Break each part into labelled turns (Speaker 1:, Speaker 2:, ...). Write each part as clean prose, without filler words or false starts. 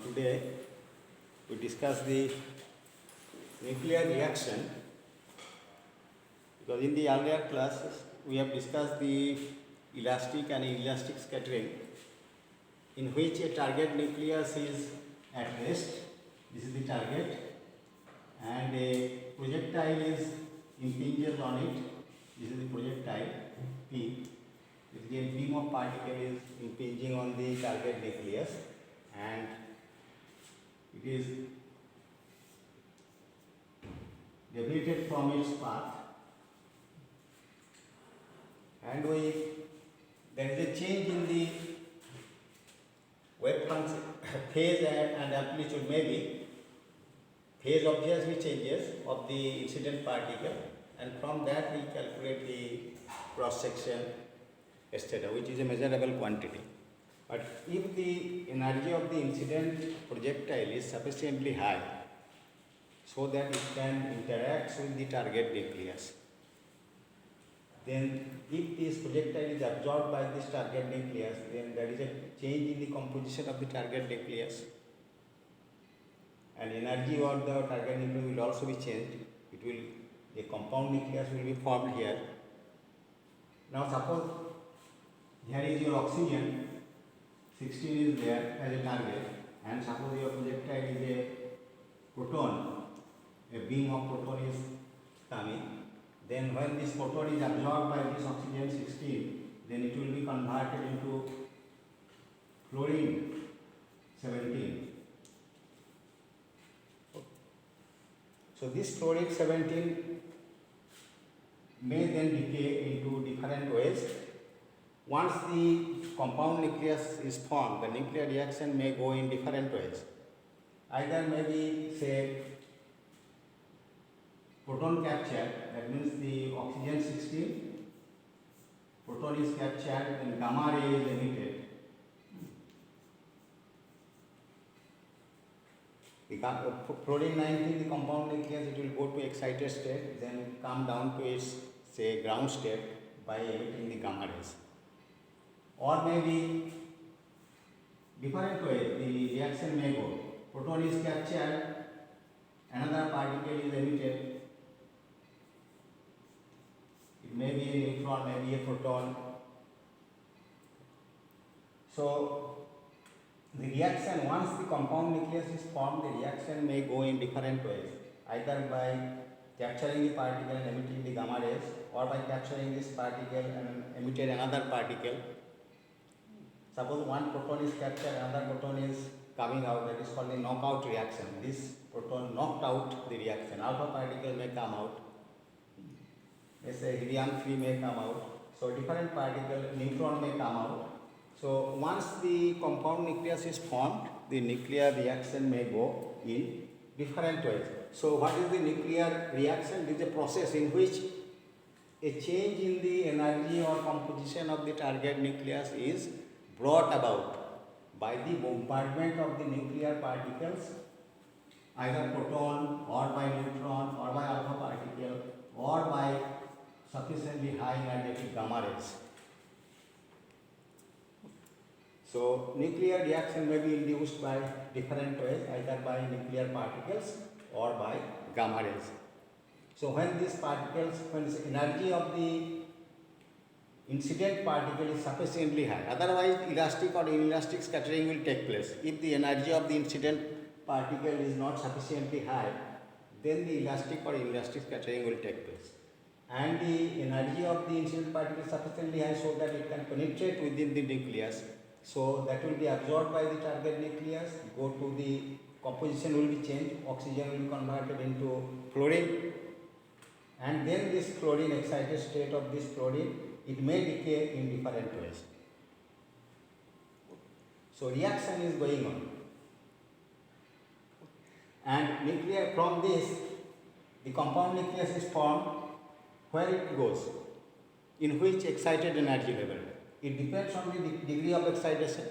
Speaker 1: Today we discuss the nuclear reaction, because in the earlier classes we have discussed the elastic and inelastic scattering, in which a target nucleus is at rest. This is the target, and a projectile is impinges on it. This is the projectile P. The beam of particle is impinging on the target nucleus, and it is deviated from its path, and there is a change in the wave function phase and amplitude. Maybe phase obviously changes of the incident particle, and from that we calculate the cross section, etc., which is a measurable quantity. But if the energy of the incident projectile is sufficiently high so that it can interact with the target nucleus, then if this projectile is absorbed by this target nucleus, then there is a change in the composition of the target nucleus, and energy of the target nucleus will also be changed. A compound nucleus will be formed here. Now suppose here is your oxygen, 16 is there as a target, and suppose your projectile is a proton, a beam of proton is coming. Then when this proton is absorbed by this oxygen 16, then it will be converted into fluorine 17. So this fluorine 17 may then decay into different ways. Once the compound nucleus is formed, the nuclear reaction may go in different ways. Either maybe, say, proton capture, that means the oxygen 16, proton is captured and gamma ray is emitted. The fluorine 19, the compound nucleus, it will go to excited state, then come down to its, say, ground state by emitting the gamma rays. Or maybe different way the reaction may go. Proton is captured, another particle is emitted. It may be a neutron, maybe a proton. So the reaction, once the compound nucleus is formed, the reaction may go in different ways, either by capturing the particle and emitting the gamma rays, or by capturing this particle and emitting another particle. Suppose one proton is captured, another proton is coming out, that is called the knockout reaction. This proton knocked out the reaction. Alpha particle may come out. Let's say helium-3 may come out. So different particle, neutron may come out. So once the compound nucleus is formed, the nuclear reaction may go in different ways. So what is the nuclear reaction? It is a process in which a change in the energy or composition of the target nucleus is brought about by the bombardment of the nuclear particles, either proton or by neutron or by alpha particle or by sufficiently high energetic gamma rays. So nuclear reaction may be induced by different ways, either by nuclear particles or by gamma rays. So when these particles, when the energy of the incident particle is sufficiently high, otherwise elastic or inelastic scattering will take place. If the energy of the incident particle is not sufficiently high, then the elastic or inelastic scattering will take place. And the energy of the incident particle is sufficiently high so that it can penetrate within the nucleus. So that will be absorbed by the target nucleus, go to the composition will be changed, oxygen will be converted into fluorine, and then this fluorine, excited state of this fluorine, it may decay in different ways. So reaction is going on. And nuclear, from this, the compound nucleus is formed. Where it goes? In which excited energy level? It depends on the degree of excitation.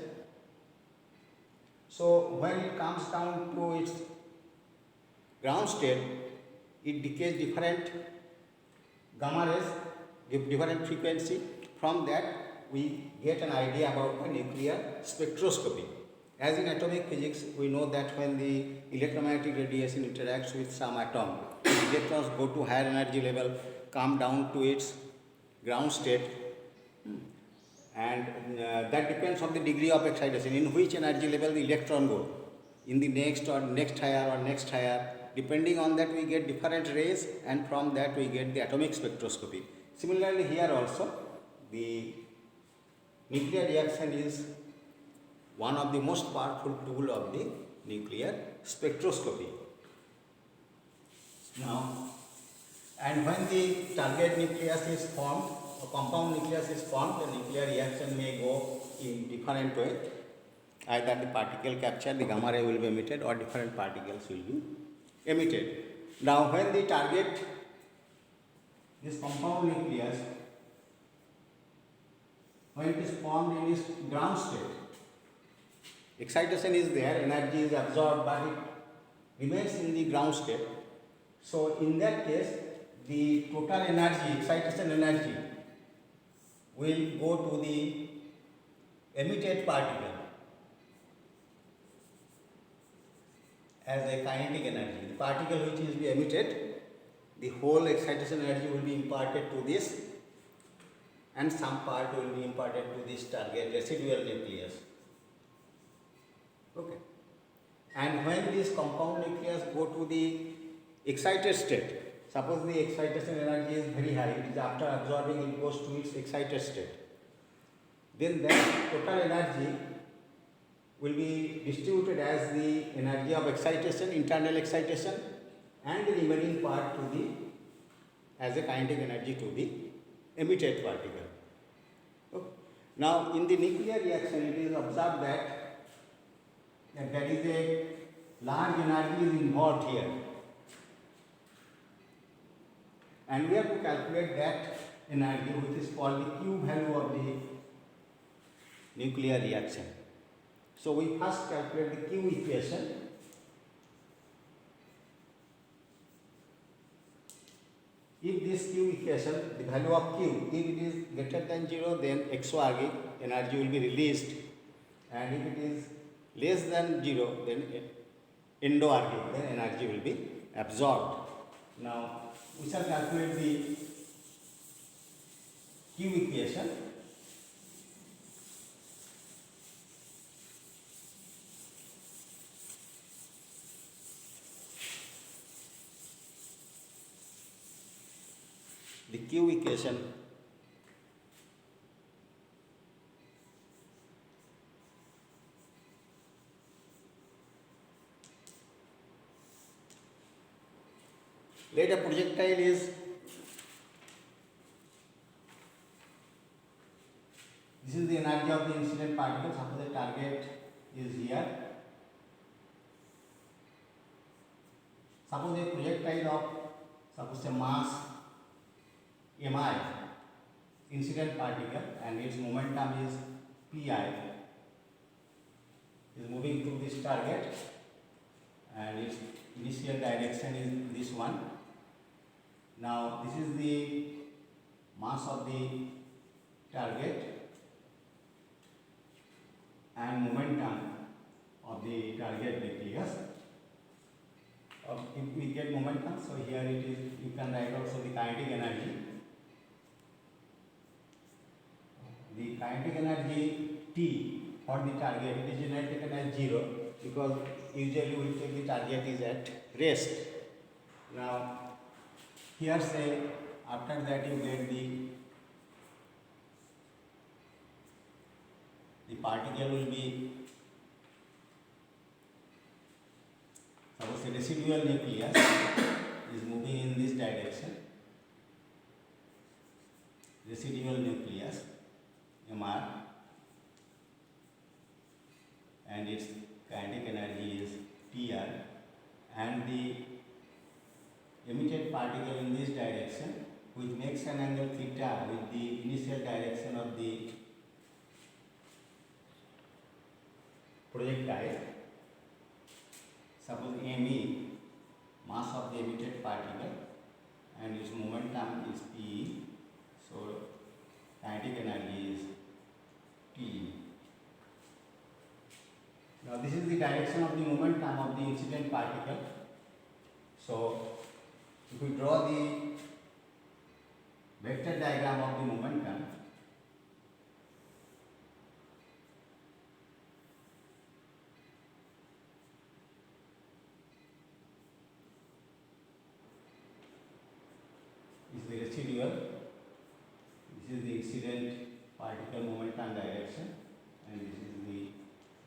Speaker 1: So when it comes down to its ground state, it decays different gamma rays, give different frequency. From that we get an idea about the nuclear spectroscopy. As in atomic physics, we know that when the electromagnetic radiation interacts with some atom, electrons go to higher energy level, come down to its ground state, and that depends on the degree of excitation, in which energy level the electron go, in the next or next higher or next higher. Depending on that, we get different rays, and from that we get the atomic spectroscopy. Similarly, here also, the nuclear reaction is one of the most powerful tool of the nuclear spectroscopy. Now, and when the target nucleus is formed, or compound nucleus is formed, the nuclear reaction may go in different way. Either the particle capture, the gamma ray will be emitted, or different particles will be emitted. Now, when the target, this compound nucleus, when it is formed in its ground state, excitation is there, energy is absorbed, but it remains in the ground state. So, in that case, the total energy, excitation energy, will go to the emitted particle as a kinetic energy. The particle which is be emitted, the whole excitation energy will be imparted to this, and some part will be imparted to this target residual nucleus. Okay. And when this compound nucleus go to the excited state, suppose the excitation energy is very high, it is after absorbing it goes to its excited state, then that total energy will be distributed as the energy of excitation, internal excitation, and the remaining part to the, as a kinetic energy to the emitted particle. Okay. Now, in the nuclear reaction, it is observed that there is a large energy is involved here, and we have to calculate that energy, which is called the Q value of the nuclear reaction. So, we first calculate the Q equation. If this Q equation, the value of Q, if it is greater than 0, then exoergic energy will be released, and if it is less than 0, then endoergic, then energy will be absorbed. Now, we shall calculate the Q equation. The Q equation let a projectile is, this is the energy of the incident particle. Suppose the target is here. Suppose a projectile of, suppose a mass mi, incident particle, and its momentum is pi, is moving through this target, and its initial direction is this one. Now, this is the mass of the target and momentum of the target nucleus. If we get momentum, so here it is, you can write also the kinetic energy. The kinetic energy T for the target is generated as 0, because usually we take the target is at rest. Now, here say after that you get the particle will be, suppose the residual nucleus is moving in this direction, residual nucleus MR, and its kinetic energy is TR, and the emitted particle in this direction, which makes an angle theta with the initial direction of the projectile. Suppose ME, mass of the emitted particle, and its momentum is P, so kinetic energy is T. Now this is the direction of the momentum of the incident particle. So if we draw the vector diagram of the momentum, is the residual, this is the incident particle momentum direction, and this is the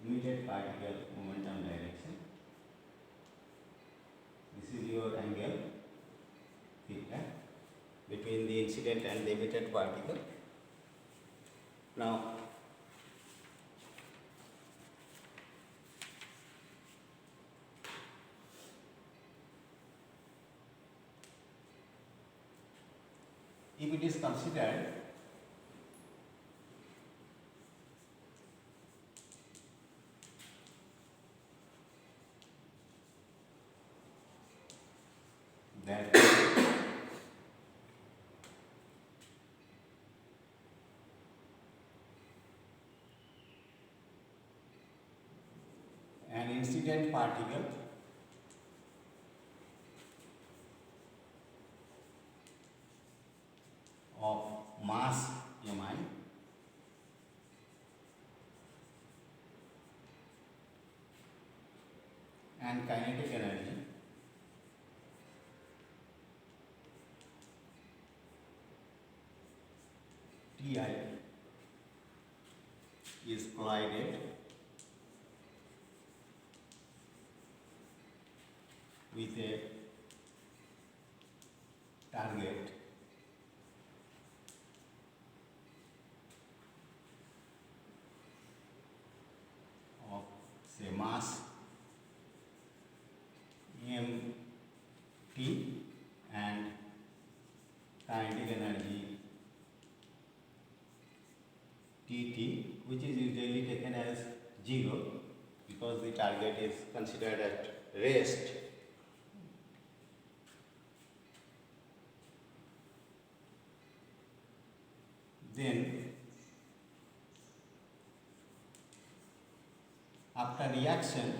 Speaker 1: emitted particle momentum direction. This is your angle theta between the incident and the emitted particle. Now if it is considered that an incident particle of mass mi and kinetic energy Ti is collided with a target of say mass mt and kinetic energy Tt, which is usually taken as 0 because the target is considered at rest. Then after reaction,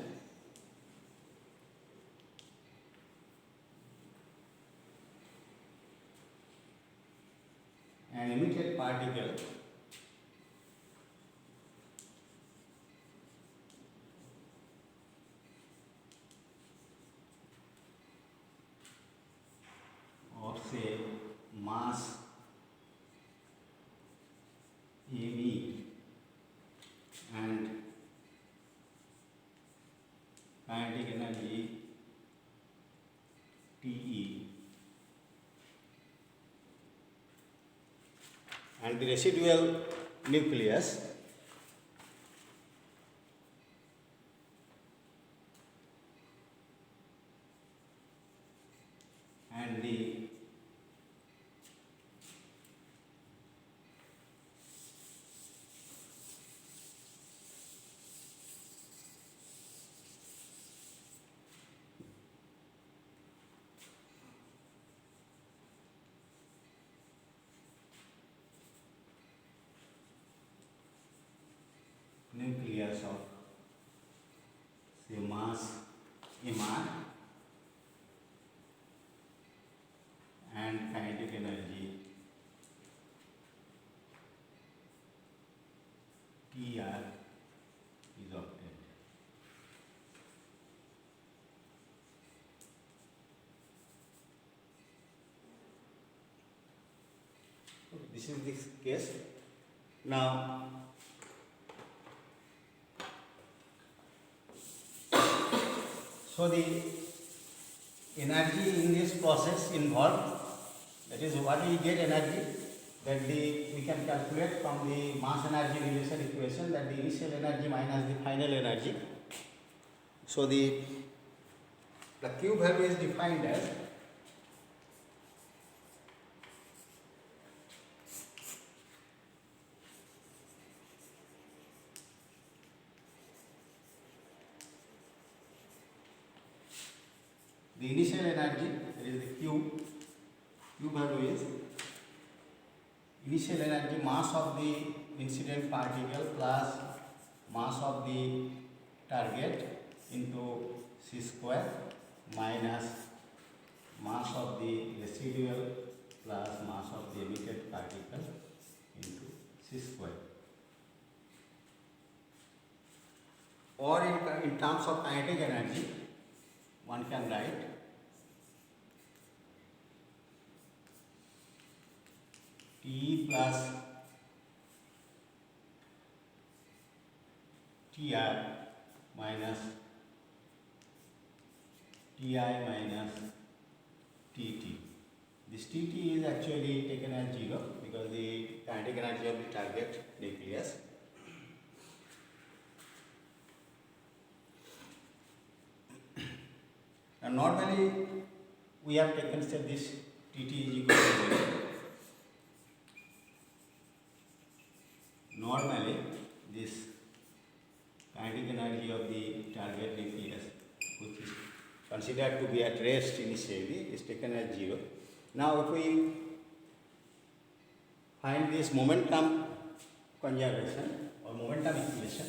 Speaker 1: an emitted particle of say mass AB and kinetic energy TE and the residual nucleus and the nucleus of say mass Mr and kinetic energy Tr is obtained. This is the case. Now so the energy in this process involved, that is what we get energy, that we can calculate from the mass energy relation equation, that the initial energy minus the final energy. So the Q value is defined as the initial energy, that is the Q value is initial energy mass of the incident particle plus mass of the target into c square minus mass of the residual plus mass of the emitted particle into c square. Or in terms of kinetic energy, one can write T plus Ti minus Ti minus Tt. This Tt is actually taken as 0 because the kinetic energy of the target nucleus. And normally we have taken say this Tt is equal to 0. Normally this kinetic energy of the target nucleus, which is considered to be at rest initially, is taken as 0. Now if we find this momentum conservation or momentum equation,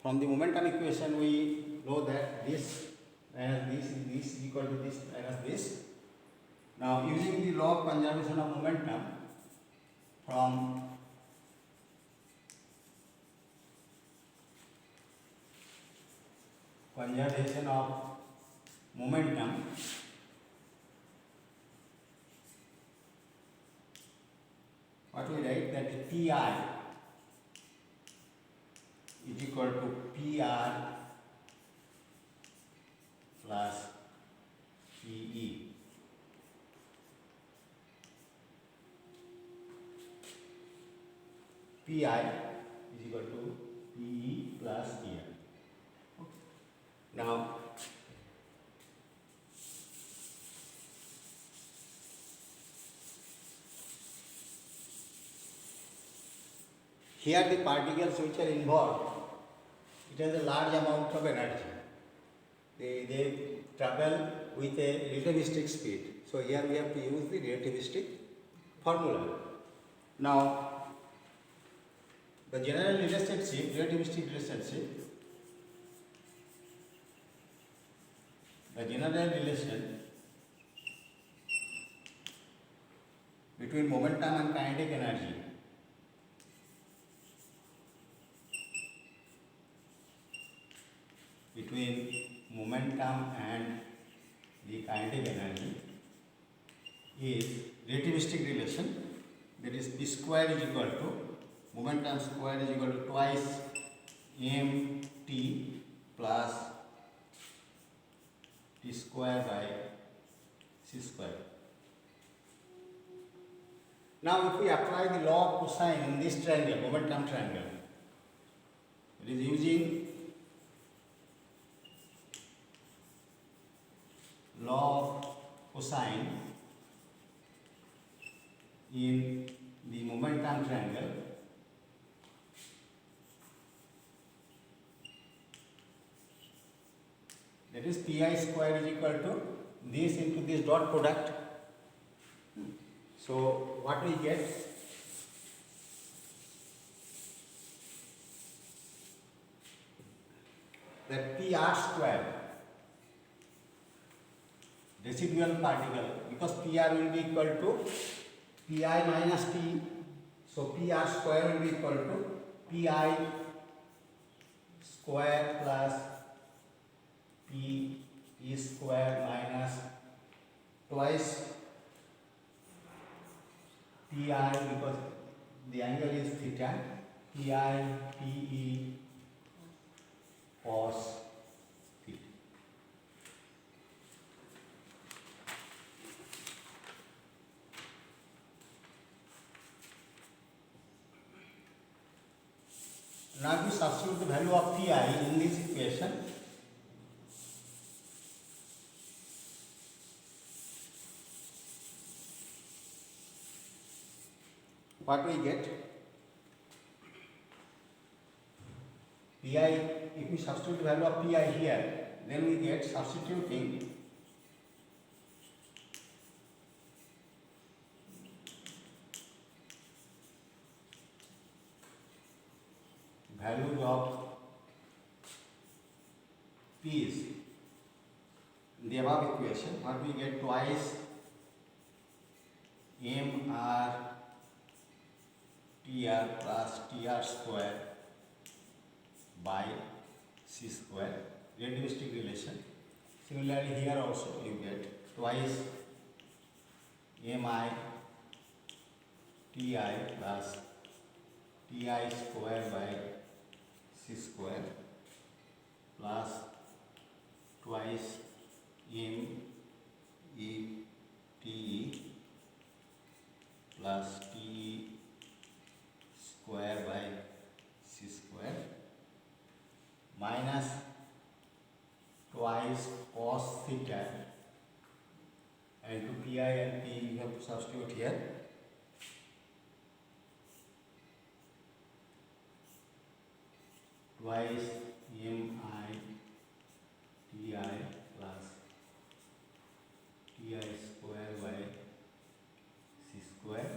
Speaker 1: from the momentum equation we know that this minus this is equal to this minus this. Now using the law of conservation of momentum from conservation of momentum, what we write that Pi is equal to PR plus PE. Pi is equal to PE plus PR. Okay. Now, here the particles which are involved, it has a large amount of energy. They travel with a relativistic speed. So here we have to use the relativistic formula. Now, the general relationship, relativistic relationship, the general relation between momentum and kinetic energy between momentum and the kinetic energy is relativistic relation, that is p square is equal to momentum square is equal to twice mt plus t square by c square. Now if we apply the law of cosine in this triangle, momentum triangle, it is using law of cosine in the momentum triangle, that is pi square is equal to this into this dot product. So what we get, that PR square residual particle, because PR will be equal to Pi minus T, so PR square will be equal to Pi square plus P E square minus twice Pi, because the angle is theta, Pi PE cos theta. Now we substitute the value of Pi in this equation. What we get? Pi, if we substitute the value of Pi here, then we get, substituting is in the above equation, what we get twice mr tr plus tr square by c square, relativistic relation. Similarly here also you get twice mi ti plus ti square by c square plus twice m e t e plus t e square by c square minus twice cos theta, and to pi and p you have to substitute here. Twice mi ti plus ti square by c square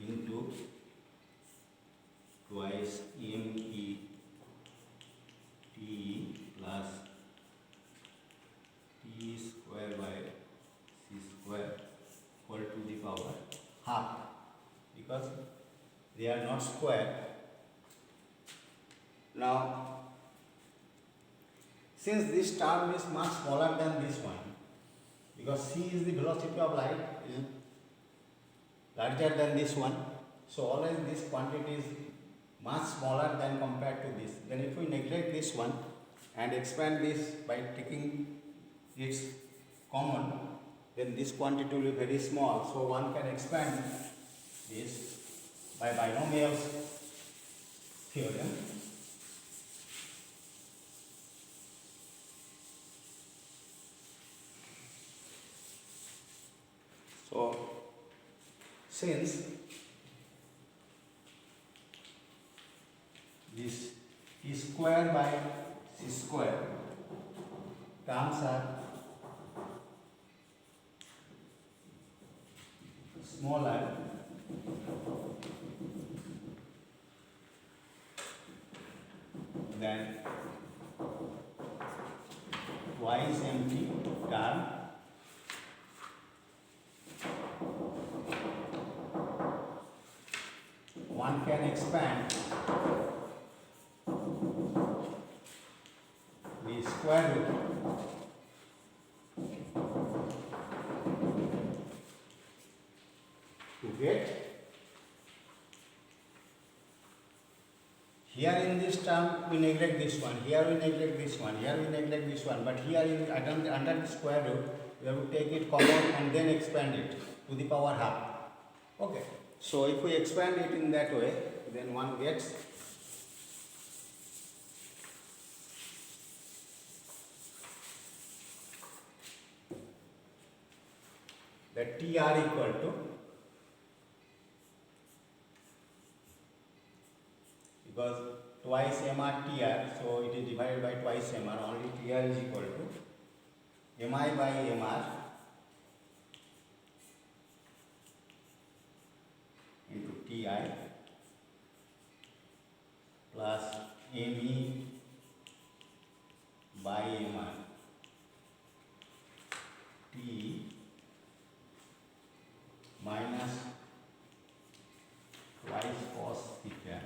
Speaker 1: into twice me t plus t square by c square whole to the power half, because they are not square. Now since this term is much smaller than this one, because c is the velocity of light, is larger than this one, so always this quantity is much smaller than compared to this. Then if we neglect this one and expand this by taking its common, then this quantity will be very small. So one can expand this by binomials theorem. So since this e square by c square terms are smaller than twice empty term, one can expand the square root to get, here in this term we neglect this one, here we neglect this one, here we neglect this one, but here in under the square root we have to take it common and then expand it to the power half. Okay, so if we expand it in that way, then one gets that TR equal to, because twice MR TR, so it is divided by twice MR, only TR is equal to MI by MR into TI plus ME by MR T minus twice cos theta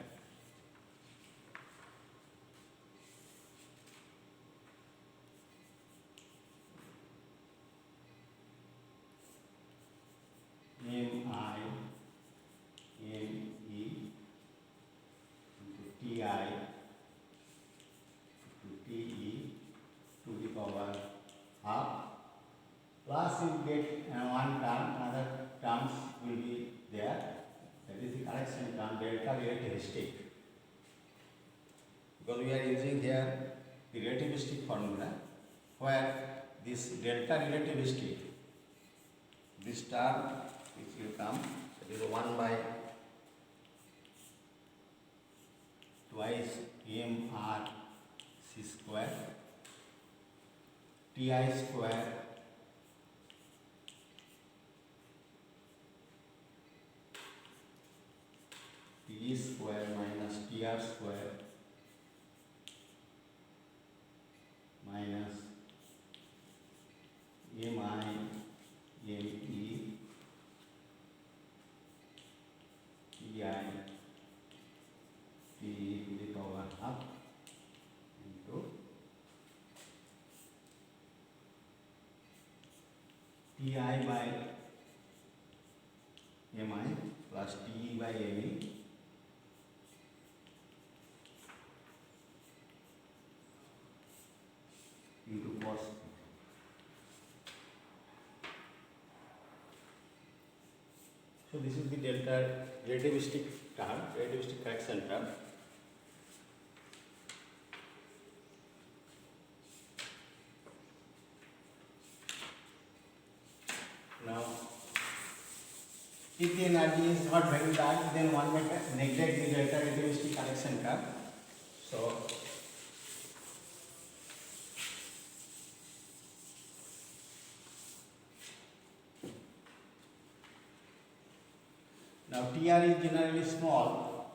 Speaker 1: MI ME into TI into TE to the power half, plus you get one term, another terms will be there, that is the correction term, delta relativistic, because we are using here the relativistic formula, where this delta relativistic, this term which will come, that is 1 by twice mr c square ti square t square minus tr square Mi plus Te by Me into cos theta. So this is the delta relativistic term, relativistic correction term. Now, if the energy is not very large, then one may neglect the delta relativistic correction term. So, now TR is generally small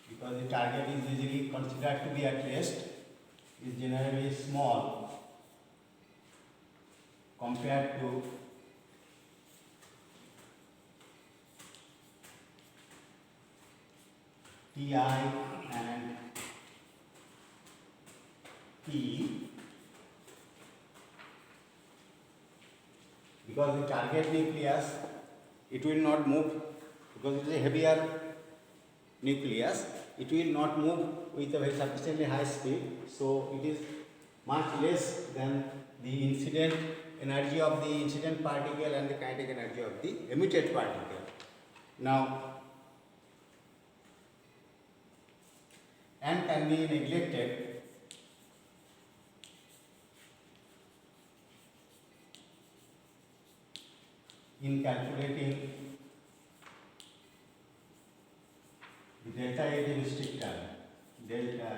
Speaker 1: because the target is usually considered to be at rest, is generally small compared to Ti and P, because the target nucleus, it will not move because it is a heavier nucleus, it will not move with a very sufficiently high speed, so it is much less than the incident energy of the incident particle and the kinetic energy of the emitted particle. Now, and can be neglected in calculating the delta relativistic term, delta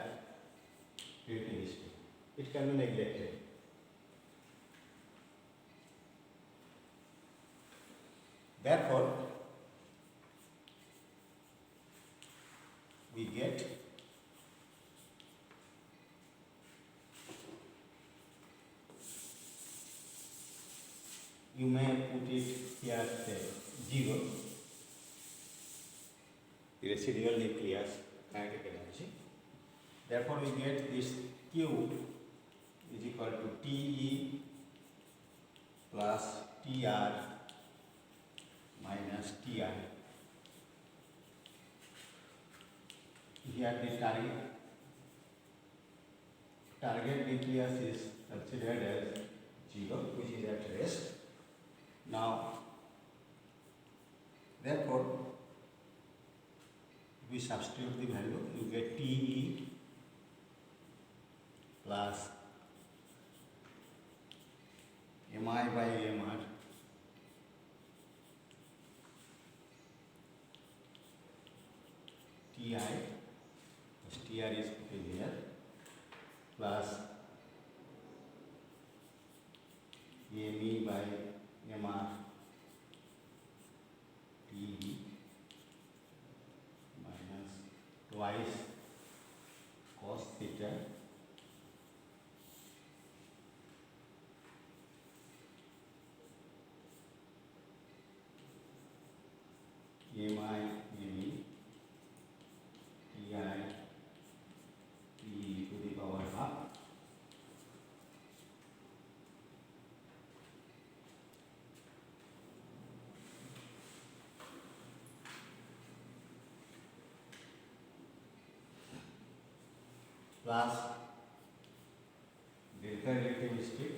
Speaker 1: relativistic. It can be neglected. Therefore, we get you may put it here say 0, the residual nucleus kinetic energy. Therefore, we get this Q is equal to Te plus Tr minus Ti. Here the target nucleus is considered as 0, which is at rest. Now, therefore, we substitute the value, you get Te plus Mi by Mr Ti, Tr is put here, plus Me by Mr Te minus twice cos theta Mi, Me, Ti, Te to the power half plus delta relativistic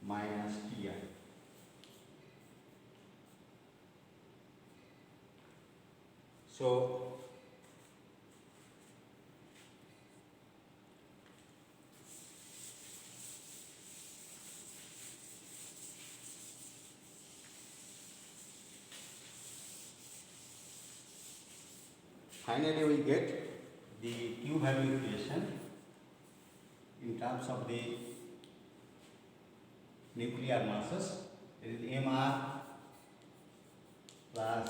Speaker 1: minus Ti. So, finally we get the Q value equation in terms of the nuclear masses. It is Mr plus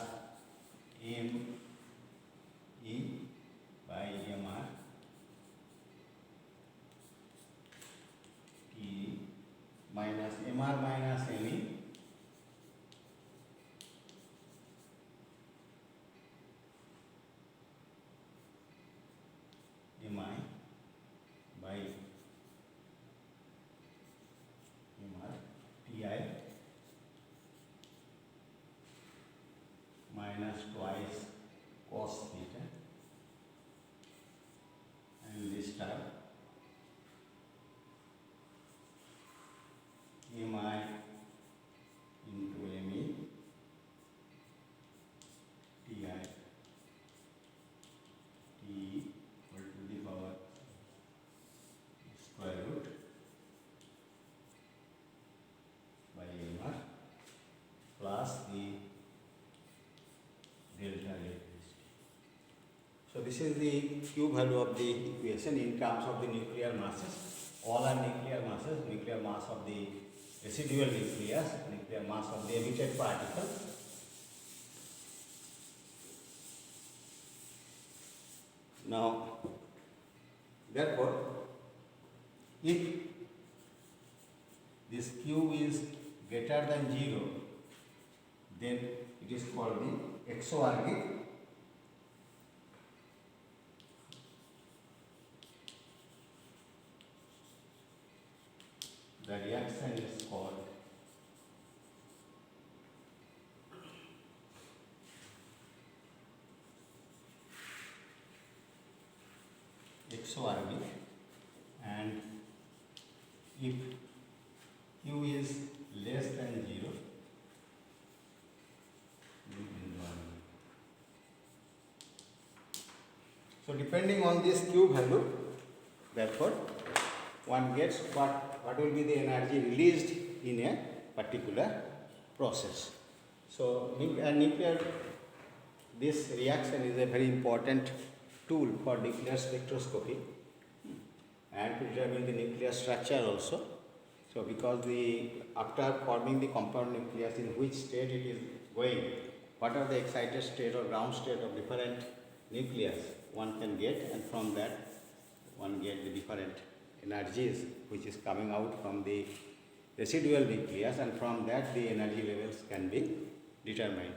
Speaker 1: Me by Mr T minus Mr minus Me Mi by Mr Ti. the delta electricity. So this is the Q value of the equation in terms of the nuclear masses. All are nuclear masses, nuclear mass of the residual nucleus, nuclear mass of the emitted particle. Now, therefore, if this Q is greater than 0, then it is called the exoergic. The reaction is called exoergic, and if Q is less than 0, so depending on this Q value, therefore one gets what will be the energy released in a particular process. So nuclear, this reaction is a very important tool for nuclear spectroscopy and to determine the nuclear structure also. So because after forming the compound nucleus, in which state it is going, what are the excited state or ground state of different nucleus one can get, and from that one get the different energies which is coming out from the residual nucleus, and from that the energy levels can be determined.